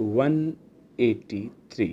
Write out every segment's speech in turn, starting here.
183।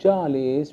40,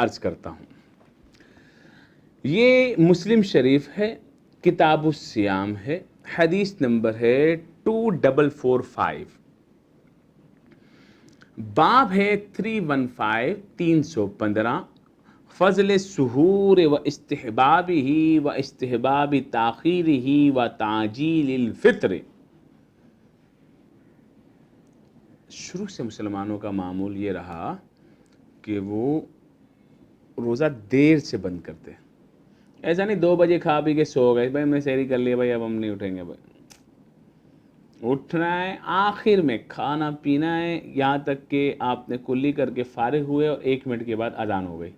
عرض کرتا ہوں. یہ مسلم شریف ہے، کتاب الصیام ہے، حدیث نمبر ہے 2445، باب ہے 315 فضل سحور و استحبابہ و استحباب تاخیرہ و تعجیل الفطر. شروع سے مسلمانوں کا معمول یہ رہا کہ وہ روزہ دیر سے بند کرتے. ایسا نہیں 2 بجے کھا پی کے سو گئے، بھائی میں سحری کر لیا، بھائی اب ہم نہیں اٹھیں گے. بھائی اٹھنا ہے آخر میں، کھانا پینا ہے، یہاں تک کہ آپ نے کلی کر کے فارغ ہوئے اور 1 منٹ کے بعد اذان ہو گئی.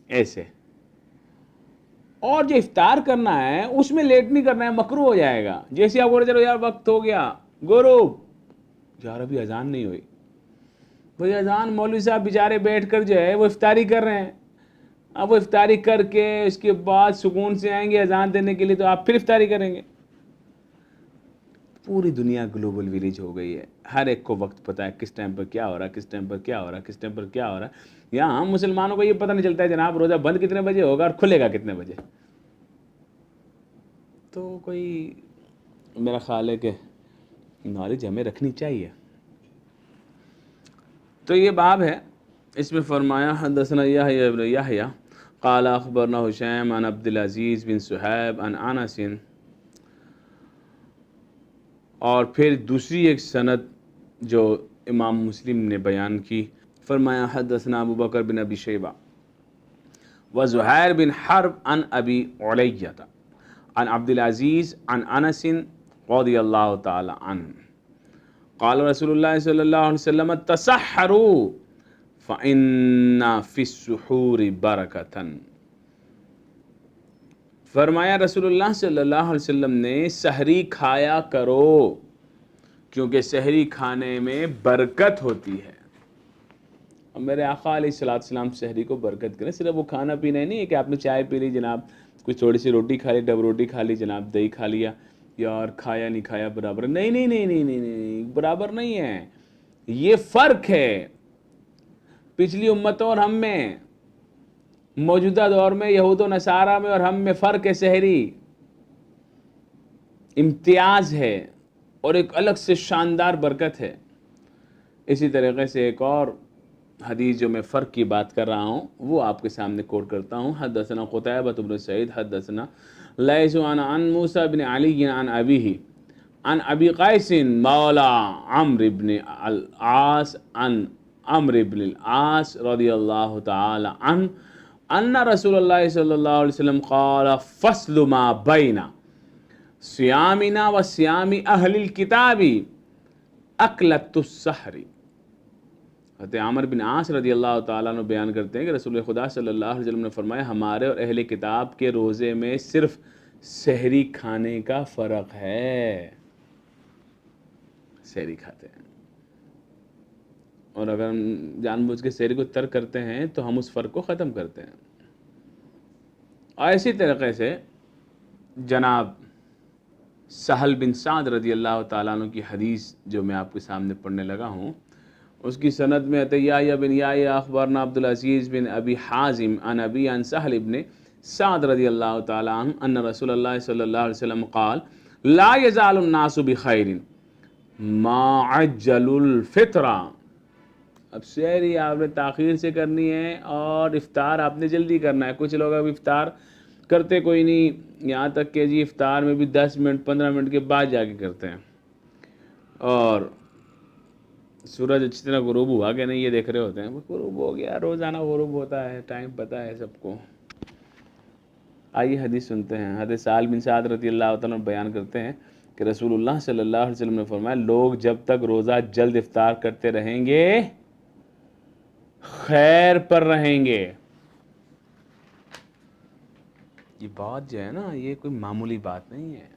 ایسے. اور جو افطار کرنا ہے اس میں لیٹ نہیں کرنا ہے، مکروہ ہو جائے گا. جیسے آپ بولے چلو یار وقت ہو گیا غروب، یار ابھی اذان نہیں ہوئی، بھائی اذان مولوی صاحب بیچارے بیٹھ کر جو ہے وہ افطاری کر رہے ہیں. اب وہ افطاری کر کے اس کے بعد سکون سے آئیں گے اذان دینے کے لیے، تو آپ پھر افطاری کریں گے. پوری دنیا گلوبل ویلیج ہو گئی ہے، ہر ایک کو وقت پتہ ہے کس ٹائم پر کیا ہو رہا ہے، کس ٹائم پر کیا ہو رہا ہے، کس ٹائم پر کیا ہو رہا ہے. یہاں ہم مسلمانوں کو یہ پتہ نہیں چلتا ہے جناب روزہ بند کتنے بجے ہوگا اور کھلے گا کتنے بجے. تو کوئی میرا خیال ہے کہ نالج ہمیں رکھنی چاہیے. تو یہ باب ہے، اس میں فرمایا حدثنا یحییٰ بن یحییٰ قال اخبرنا ہشیم عن عبد العزیز بن صہیب عن انس، اور پھر دوسری ایک سند جو امام مسلم نے بیان کی. فرمایا حدثنا ابو بکر بن ابی شیبہ و زہیر بن حرب عن ابی علیہ عن عبد العزیز عن انس رضی اللہ تعالی عنہ قال رسول اللہ صلی اللہ علیہ وسلم تسحروا فإن فی السحور برکۃ. فرمایا رسول اللہ صلی اللہ علیہ وسلم نے سحری کھایا کرو کیونکہ سحری کھانے میں برکت ہوتی ہے. اور میرے آقا علیہ السلام سحری کو برکت کریں. صرف وہ کھانا پینا ہی نہیں ہے کہ آپ نے چائے پی لی جناب، کچھ تھوڑی سی روٹی کھا لی، ڈب روٹی کھا لی جناب، دہی کھا لیا، یا اور کھایا نہیں کھایا برابر. نہیں نہیں نہیں نہیں نہیں نہیں برابر نہیں ہے. یہ فرق ہے پچھلی امتوں اور ہم میں، موجودہ دور میں یہود و نصارہ میں اور ہم میں فرق ہے. سحری امتیاز ہے اور ایک الگ سے شاندار برکت ہے. اسی طریقے سے ایک اور حدیث جو میں فرق کی بات کر رہا ہوں وہ آپ کے سامنے کوٹ کرتا ہوں. حدثنا قتیبہ بن سعید حدثنا لیث عن موسیٰ بن علی عن ابیہ عن ابی قیس مولا عمرو بن العاص عن عمرو بن العاص رضی اللہ تعالی عنہ ان رسول اللہ صلی اللہ علیہ وسلم قال فصل ما بین صیامنا و صیام اہل الکتاب اکلۃ السحر. حضرت عمرو بن عاص رضی اللہ تعالیٰ عنہ بیان کرتے ہیں کہ رسول خدا صلی اللہ علیہ وسلم نے فرمایا ہمارے اور اہل کتاب کے روزے میں صرف سحری کھانے کا فرق ہے. سحری کھاتے ہیں، اور اگر ہم جان بوجھ کے سحری کو ترک کرتے ہیں تو ہم اس فرق کو ختم کرتے ہیں. اور اسی طریقے سے جناب سہل بن سعد رضی اللہ تعالیٰ عنہ کی حدیث جو میں آپ کے سامنے پڑھنے لگا ہوں، اس کی سند میں یحییٰ بن یحییٰ اخبرنا عبد العزیز بن ابی حازم عن ابی عن سہل بن سعد رضی اللہ تعالیٰ عنہ ان رسول اللہ صلی اللہ علیہ وسلم قال لا یزال الناس بخیر ما عجل الفطر. اب سحری آپ نے تاخیر سے کرنی ہے اور افطار آپ نے جلدی کرنا ہے. کچھ لوگ اب افطار کرتے کوئی نہیں، یہاں تک کہ جی افطار میں بھی 10 منٹ 15 منٹ کے بعد جا کے کرتے ہیں، اور سورج اچھی طرح غروب ہوا کہ نہیں یہ دیکھ رہے ہوتے ہیں. غروب ہو گیا، روزانہ غروب ہوتا ہے، ٹائم پتہ ہے سب کو. آئیے حدیث سنتے ہیں. حضرت سہل بن سعد رضی اللہ تعالیٰ عنہ بیان کرتے ہیں کہ رسول اللہ صلی اللہ علیہ وسلم نے فرمایا لوگ جب تک روزہ جلد افطار کرتے رہیں گے خیر پر رہیں گے. یہ بات جو ہے نا یہ کوئی معمولی بات نہیں ہے.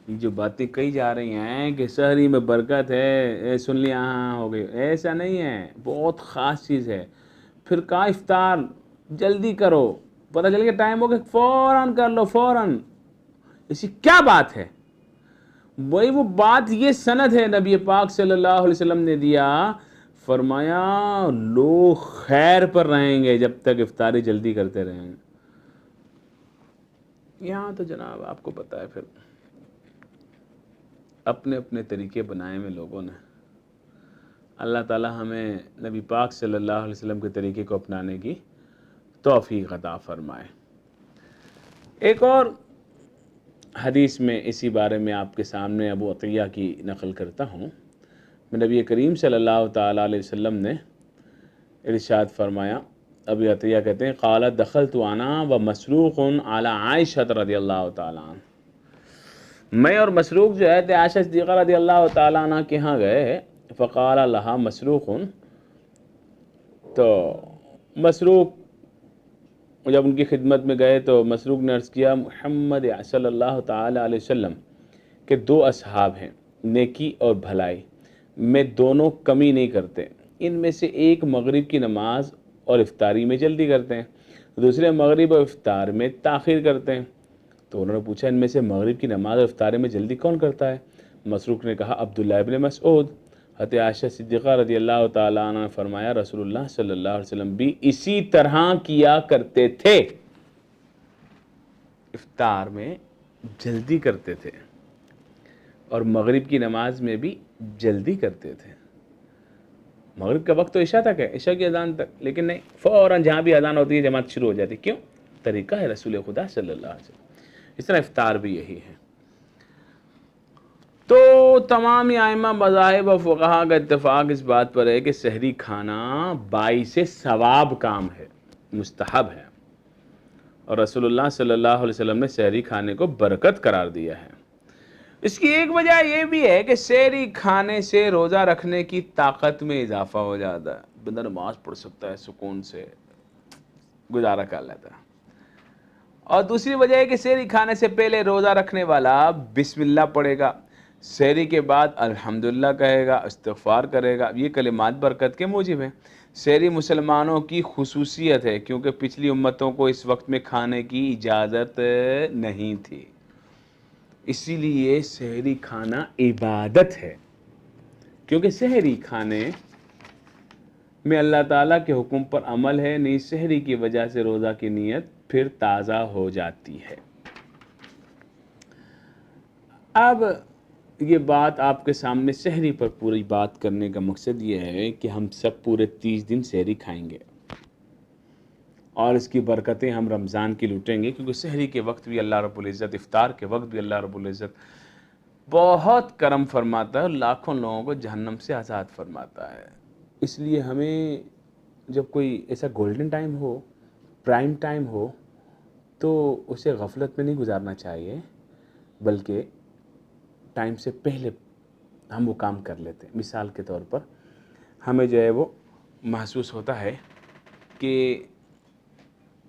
یہ جو باتیں کہی جا رہی ہیں کہ سحری میں برکت ہے، سن لیا ہاں ہو گئی، ایسا نہیں ہے. بہت خاص چیز ہے. پھر کہا افطار جلدی کرو، پتہ چل گیا ٹائم ہو گیا فوراً کر لو فوراً. اسی کیا بات ہے؟ وہی وہ بات، یہ سند ہے نبی پاک صلی اللہ علیہ وسلم نے دیا. فرمایا لوگ خیر پر رہیں گے جب تک افطاری جلدی کرتے رہیں. یہاں تو جناب آپ کو پتہ ہے پھر اپنے اپنے طریقے بنائے میں لوگوں نے. اللہ تعالی ہمیں نبی پاک صلی اللہ علیہ وسلم کے طریقے کو اپنانے کی توفیق عطا فرمائے. ایک اور حدیث میں اسی بارے میں آپ کے سامنے ابو عطیہ کی نقل کرتا ہوں. نبی کریم صلی اللہ تعالیٰ علیہ وسلم نے ارشاد فرمایا. ابو عطیہ کہتے ہیں قال دخلت انا و مسروق علی عائشہ رضی اللہ تعالیٰ عنہ. میں اور مسروق جو ہے عائشہ صدیقہ رضی اللہ تعالیٰ عنہ کے ہاں گئے. فقال لها مسروق, تو مسروق جب ان کی خدمت میں گئے تو مسروق نے عرض کیا محمد صلی اللہ تعالیٰ علیہ وسلم کے دو اصحاب ہیں, نیکی اور بھلائی میں دونوں کمی نہیں کرتے. ان میں سے ایک مغرب کی نماز اور افطاری میں جلدی کرتے ہیں, دوسرے مغرب اور افطار میں تاخیر کرتے ہیں. تو انہوں نے پوچھا ان میں سے مغرب کی نماز اور افطاری میں جلدی کون کرتا ہے؟ مسروق نے کہا عبداللہ ابن مسعود. حضرت عائشہ صدیقہ رضی اللہ تعالیٰ عنہ نے فرمایا رسول اللہ صلی اللہ علیہ وسلم بھی اسی طرح کیا کرتے تھے, افطار میں جلدی کرتے تھے اور مغرب کی نماز میں بھی جلدی کرتے تھے. مغرب کا وقت تو عشاء تک ہے, عشاء کی اذان تک, لیکن نہیں فوراً جہاں بھی اذان ہوتی ہے جماعت شروع ہو جاتی. کیوں؟ طریقہ ہے رسول خدا صلی اللہ علیہ وسلم. اس طرح افطار بھی یہی ہے. تو تمام ائمہ مذاہب و فقہا کا اتفاق اس بات پر ہے کہ سحری کھانا باعث ثواب کام ہے, مستحب ہے, اور رسول اللہ صلی اللہ علیہ وسلم نے سحری کھانے کو برکت قرار دیا ہے. اس کی ایک وجہ یہ بھی ہے کہ سحری کھانے سے روزہ رکھنے کی طاقت میں اضافہ ہو جاتا ہے, بندہ نماز پڑھ سکتا ہے, سکون سے گزارا کر لیتا ہے. اور دوسری وجہ ہے کہ سحری کھانے سے پہلے روزہ رکھنے والا بسم اللہ پڑھے گا, سحری کے بعد الحمدللہ کہے گا, استغفار کرے گا. یہ کلمات برکت کے موجب ہیں. سحری مسلمانوں کی خصوصیت ہے کیونکہ پچھلی امتوں کو اس وقت میں کھانے کی اجازت نہیں تھی, اسی لیے سحری کھانا عبادت ہے. کیونکہ سحری کھانے میں اللہ تعالیٰ کے حکم پر عمل ہے, نہیں سحری کی وجہ سے روزہ کی نیت پھر تازہ ہو جاتی ہے. اب یہ بات آپ کے سامنے سحری پر پوری بات کرنے کا مقصد یہ ہے کہ ہم سب پورے 30 دن سحری کھائیں گے اور اس کی برکتیں ہم رمضان کی لوٹیں گے, کیونکہ سحری کے وقت بھی اللہ رب العزت, افطار کے وقت بھی اللہ رب العزت بہت کرم فرماتا ہے اور لاکھوں لوگوں کو جہنم سے آزاد فرماتا ہے. اس لیے ہمیں جب کوئی ایسا گولڈن ٹائم ہو, پرائم ٹائم ہو, تو اسے غفلت میں نہیں گزارنا چاہیے, بلکہ ٹائم سے پہلے ہم وہ کام کر لیتے ہیں. مثال کے طور پر ہمیں جو ہے وہ محسوس ہوتا ہے کہ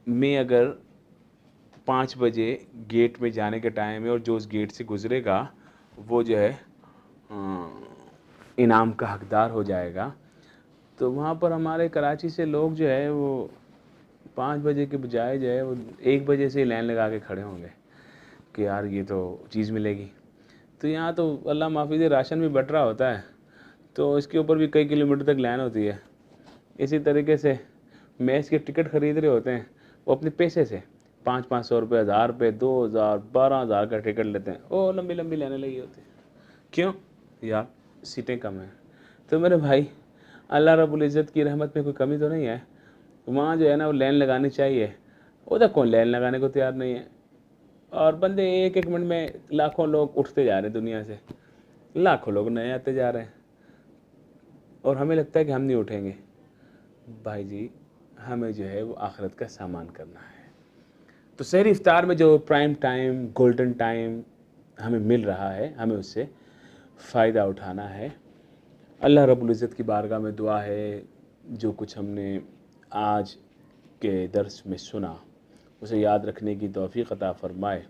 میں اگر 5 بجے گیٹ میں جانے کا ٹائم ہے اور جو اس گیٹ سے گزرے گا وہ جو ہے انعام کا حقدار ہو جائے گا, تو وہاں پر ہمارے کراچی سے لوگ جو ہے وہ 5 بجے کے بجائے جو ہے وہ 1 بجے سے ہی لائن لگا کے کھڑے ہوں گے کہ یار یہ تو چیز ملے گی. تو یہاں تو اللہ محافظ راشن بھی بٹ رہا ہوتا ہے, تو اس کے اوپر بھی کئی کلومیٹر تک لائن ہوتی ہے. اسی طریقے سے میچ کے ٹکٹ خرید رہے ہوتے ہیں وہ اپنے پیسے سے 500 روپے, 1000 روپے, 2000, 12000 کا ٹکٹ لیتے ہیں. وہ لمبی لمبی لائنیں لگی ہوتی ہیں. کیوں؟ یار سیٹیں کم ہیں. تو میرے بھائی اللہ رب العزت کی رحمت میں کوئی کمی تو نہیں ہے, وہاں جو ہے نا وہ لائن لگانی چاہیے. ادھر کون لائن لگانے کو تیار نہیں ہے, اور بندے ایک منٹ میں لاکھوں لوگ اٹھتے جا رہے ہیں دنیا سے, لاکھوں لوگ نئے آتے جا رہے ہیں, اور ہمیں لگتا ہے کہ ہم نہیں اٹھیں گے. بھائی جی ہمیں جو ہے وہ آخرت کا سامان کرنا ہے. تو سحری افطار میں جو پرائم ٹائم, گولڈن ٹائم ہمیں مل رہا ہے, ہمیں اس سے فائدہ اٹھانا ہے. اللہ رب العزت کی بارگاہ میں دعا ہے جو کچھ ہم نے آج کے درس میں سنا اسے یاد رکھنے کی توفیق عطا فرمائے.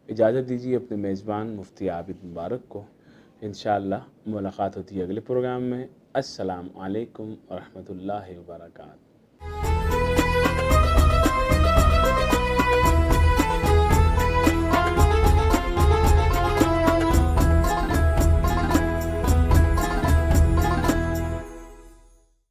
اجازت دیجیے اپنے میزبان مفتی عابد مبارک کو. انشاءاللہ ملاقات ہوتی ہے اگلے پروگرام میں. السلام علیکم ورحمۃ اللہ وبرکاتہ.